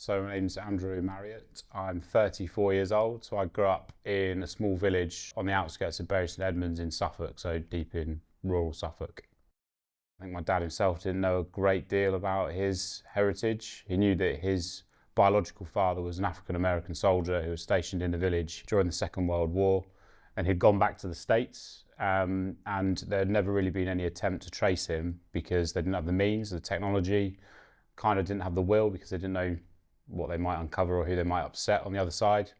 So my name's Marriott. I'm 34 years old. So I grew up in a small village on the outskirts of Bury St Edmunds in Suffolk, so deep in rural Suffolk. I think my dad himself didn't know a great deal about his heritage. He knew that his biological father was an African-American soldier who was stationed in the village during the Second World War, and he'd gone back to the States, and there had never really been any attempt to trace him because they didn't have the means, the technology, kind of didn't have the will because they didn't know what they might uncover or who they might upset on the other side.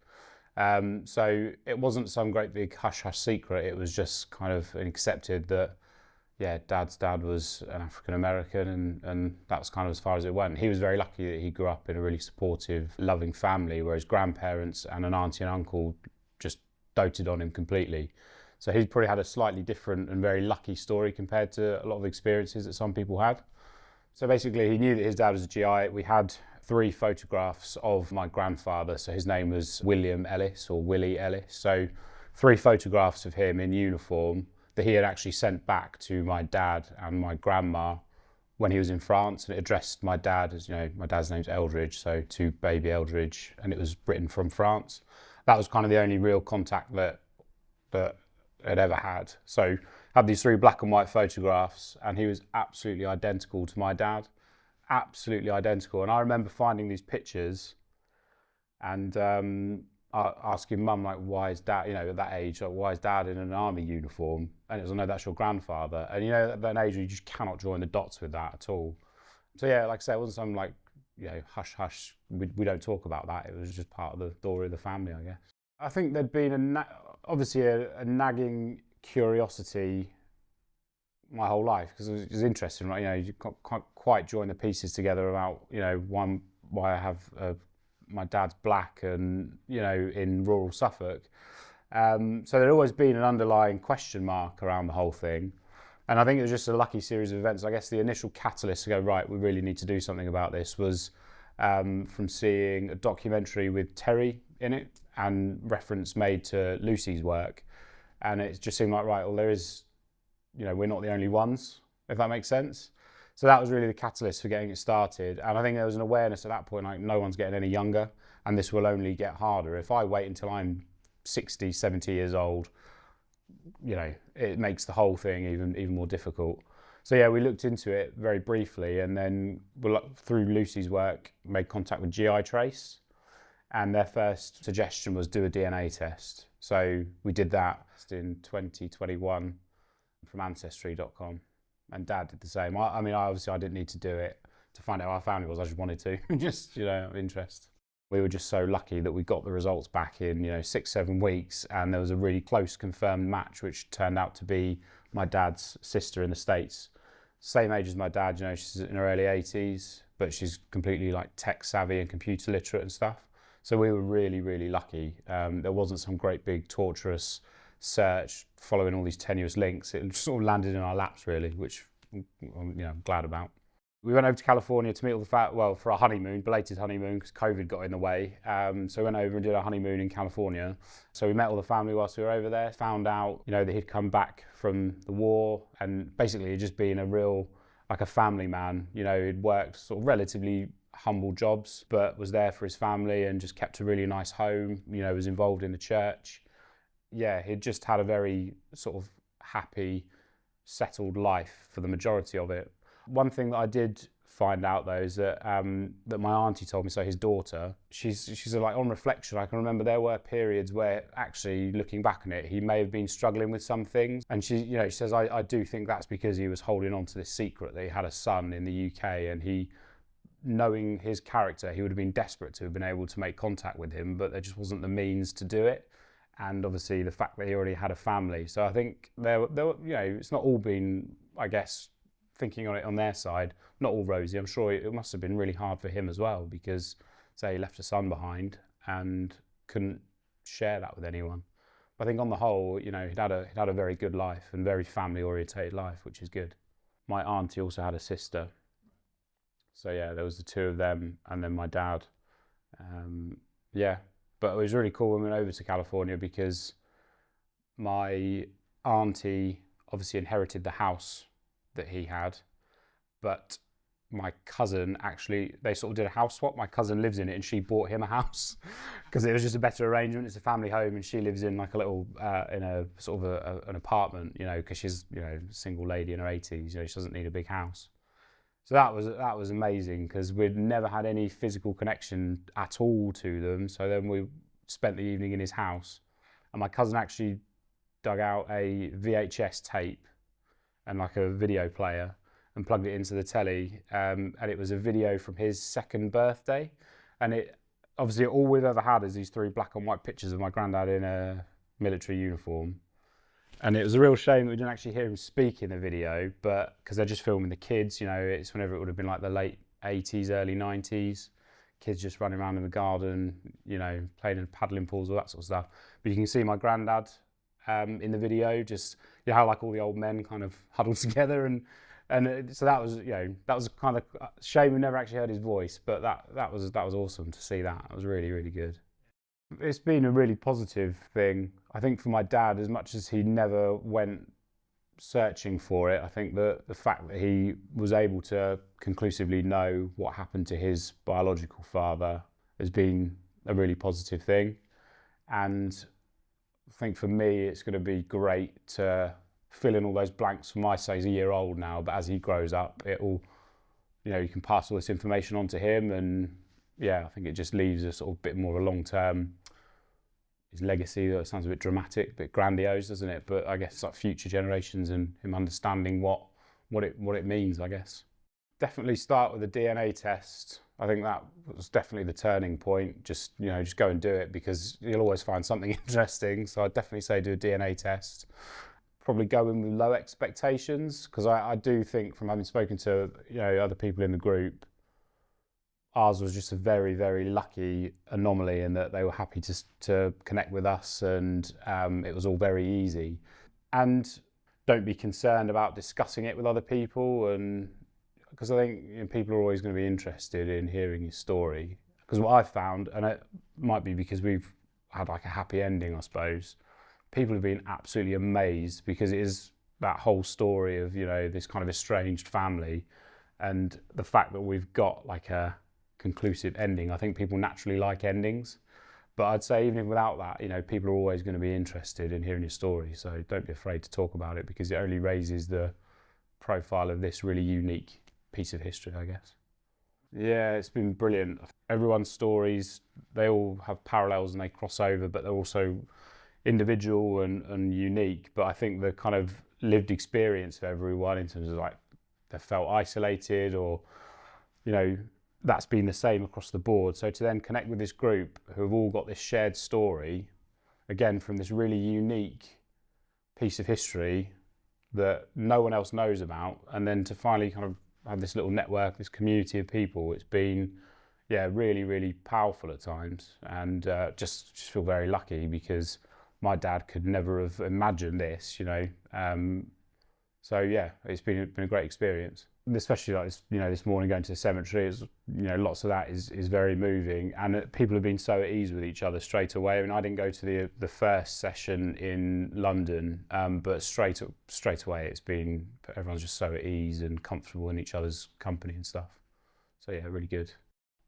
So it wasn't some great big hush-hush secret. It was just kind of accepted that, yeah, Dad's dad was an African-American, and that was kind of as far as it went. He was very lucky that he grew up in a really supportive, loving family where his grandparents and an auntie and uncle just doted on him completely. So he's probably had a slightly different and very lucky story compared to a lot of experiences that some people had. So basically, he knew that his dad was a GI. We had 3 photographs of my grandfather. So his name was William Ellis, or Willie Ellis. So 3 photographs of him in uniform that he had actually sent back to my dad and my grandma when he was in France, and it addressed my dad as, you know, my dad's name's Eldridge, so to baby Eldridge, and it was written from France. That was kind of the only real contact that I'd ever had. So had these 3 black and white photographs, and he was absolutely identical to my dad, absolutely identical. And I remember finding these pictures and asking mum, like, why is dad, you know, at that age, like, why is dad in an army uniform? And it was, no, that's your grandfather. And you know, at that age, you just cannot join the dots with that at all. So yeah, like I say, it wasn't something like, you know, hush hush, we don't talk about that. It was just part of the story of the family, I guess. I think there'd been obviously a nagging curiosity my whole life, because it was interesting, right? You know, you can't quite join the pieces together about, you know, why I have my dad's black and, you know, in rural Suffolk. So there'd always been an underlying question mark around the whole thing. And I think it was just a lucky series of events. I guess the initial catalyst to go, right, we really need to do something about this was from seeing a documentary with Terry in it and reference made to Lucy's work. And it just seemed like, right, well, there is, you know, we're not the only ones, if that makes sense. So that was really the catalyst for getting it started. And I think there was an awareness at that point, like, no one's getting any younger, and this will only get harder. If I wait until I'm 60, 70 years old, you know, it makes the whole thing even more difficult. So yeah, we looked into it very briefly, and then through Lucy's work, made contact with GI Trace, and their first suggestion was do a DNA test. So we did that in 2021 from Ancestry.com, and Dad did the same. I mean, obviously I didn't need to do it to find out who our family was. I just wanted to, just, you know, interest. We were just so lucky that we got the results back in, you know, 6-7 weeks, and there was a really close confirmed match, which turned out to be my dad's sister in the States. Same age as my dad, you know, she's in her early 80s, but she's completely like tech savvy and computer literate and stuff. So we were really, really lucky. There wasn't some great big torturous search following all these tenuous links. It just sort of landed in our laps, really, which, you know, I'm glad about. We went over to California to meet all the for our honeymoon, belated honeymoon, because COVID got in the way. So we went over and did our honeymoon in California. So we met all the family whilst we were over there, found out, you know, that he'd come back from the war, and basically he'd just been a real, like a family man. You know, he'd worked sort of relatively humble jobs, but was there for his family and just kept a really nice home, you know, was involved in the church. Yeah, he'd just had a very sort of happy, settled life for the majority of it. One thing that I did find out though is that that my auntie told me, so his daughter, she's like, on reflection, I can remember there were periods where actually looking back on it, he may have been struggling with some things. And she, you know, she says, I do think that's because he was holding on to this secret that he had a son in the UK, and he, knowing his character, he would have been desperate to have been able to make contact with him, but there just wasn't the means to do it. And obviously the fact that he already had a family. So I think there you know, it's not all been, I guess, thinking on it on their side, not all rosy. I'm sure it must have been really hard for him as well, because, say, he left a son behind and couldn't share that with anyone. But I think on the whole, you know, he'd had a very good life and very family-orientated life, which is good. My auntie also had a sister. So yeah, there was the 2 of them, and then my dad. Yeah, but it was really cool when we went over to California, because my auntie obviously inherited the house that he had, but my cousin actually, they sort of did a house swap. My cousin lives in it and she bought him a house because it was just a better arrangement. It's a family home and she lives in like a little, in a sort of an apartment, you know, because she's, you know, a single lady in her 80s, you know, she doesn't need a big house. So that was amazing because we'd never had any physical connection at all to them. So then we spent the evening in his house and my cousin actually dug out a VHS tape and like a video player and plugged it into the telly, and it was a video from his second birthday, and it obviously all we've ever had is these 3 black and white pictures of my granddad in a military uniform, and it was a real shame that we didn't actually hear him speak in the video, but because they're just filming the kids, you know, it's whenever it would have been like the late 80s, early 90s, kids just running around in the garden, you know, playing in paddling pools, all that sort of stuff. But you can see my granddad in the video, just, you know, how like all the old men kind of huddled together, and so that was, you know, that was kind of a shame we never actually heard his voice, but that was awesome to see that. It was really, really good. It's been a really positive thing. I think for my dad, as much as he never went searching for it, I think that the fact that he was able to conclusively know what happened to his biological father has been a really positive thing. And I think for me, it's going to be great to fill in all those blanks for my son. He's a year old now, but as he grows up, it will, you know, you can pass all this information on to him, and yeah, I think it just leaves a sort of bit more of a long-term, his legacy. That sounds a bit dramatic, a bit grandiose, doesn't it? But I guess it's like future generations and him understanding what it means, I guess. Definitely start with a DNA test. I think that was definitely the turning point. Just, you know, just go and do it because you'll always find something interesting. So I'd definitely say do a DNA test. Probably go in with low expectations, because I do think, from having spoken to, you know, other people in the group, ours was just a very, very lucky anomaly in that they were happy to connect with us, and it was all very easy. And don't be concerned about discussing it with other people, and because I think, you know, people are always going to be interested in hearing your story. Because what I've found, and it might be because we've had like a happy ending, I suppose, people have been absolutely amazed, because it is that whole story of, you know, this kind of estranged family, and the fact that we've got like a conclusive ending. I think people naturally like endings, but I'd say even without that, you know, people are always going to be interested in hearing your story. So don't be afraid to talk about it, because it only raises the profile of this really unique piece of history, I guess. Yeah, it's been brilliant. Everyone's stories, they all have parallels and they cross over, but they're also individual and unique. But I think the kind of lived experience of everyone, in terms of like they felt isolated, or, you know, that's been the same across the board. So to then connect with this group who have all got this shared story, again, from this really unique piece of history that no one else knows about, and then to finally kind of have this little network, this community of people, it's been, yeah, really, really powerful at times. And just feel very lucky, because my dad could never have imagined this, you know. So yeah, it's been a great experience. Especially like this, you know, this morning going to the cemetery, is, you know, lots of that is very moving, and people have been so at ease with each other straight away. I mean, I didn't go to the first session in London, but straight away it's been, everyone's just so at ease and comfortable in each other's company and stuff. So yeah, really good.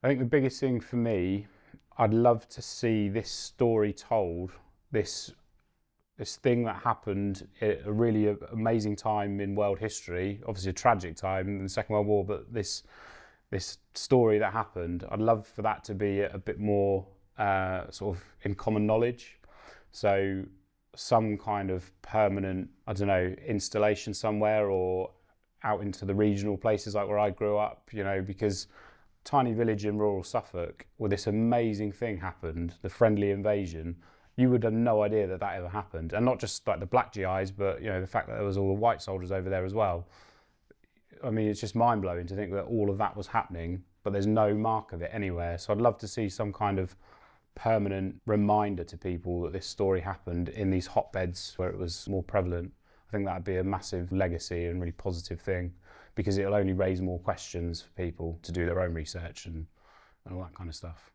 I think the biggest thing for me, I'd love to see this story told, this thing that happened at a really amazing time in world history, obviously a tragic time in the Second World War, but this story that happened, I'd love for that to be a bit more sort of in common knowledge. So some kind of permanent, I don't know, installation somewhere, or out into the regional places like where I grew up, you know, because tiny village in rural Suffolk where this amazing thing happened, the friendly invasion, you would have no idea that ever happened. And not just like the Black GIs, but, you know, the fact that there was all the white soldiers over there as well. I mean, it's just mind-blowing to think that all of that was happening, but there's no mark of it anywhere. So I'd love to see some kind of permanent reminder to people that this story happened in these hotbeds where it was more prevalent. I think that'd be a massive legacy and really positive thing, because it'll only raise more questions for people to do their own research and all that kind of stuff.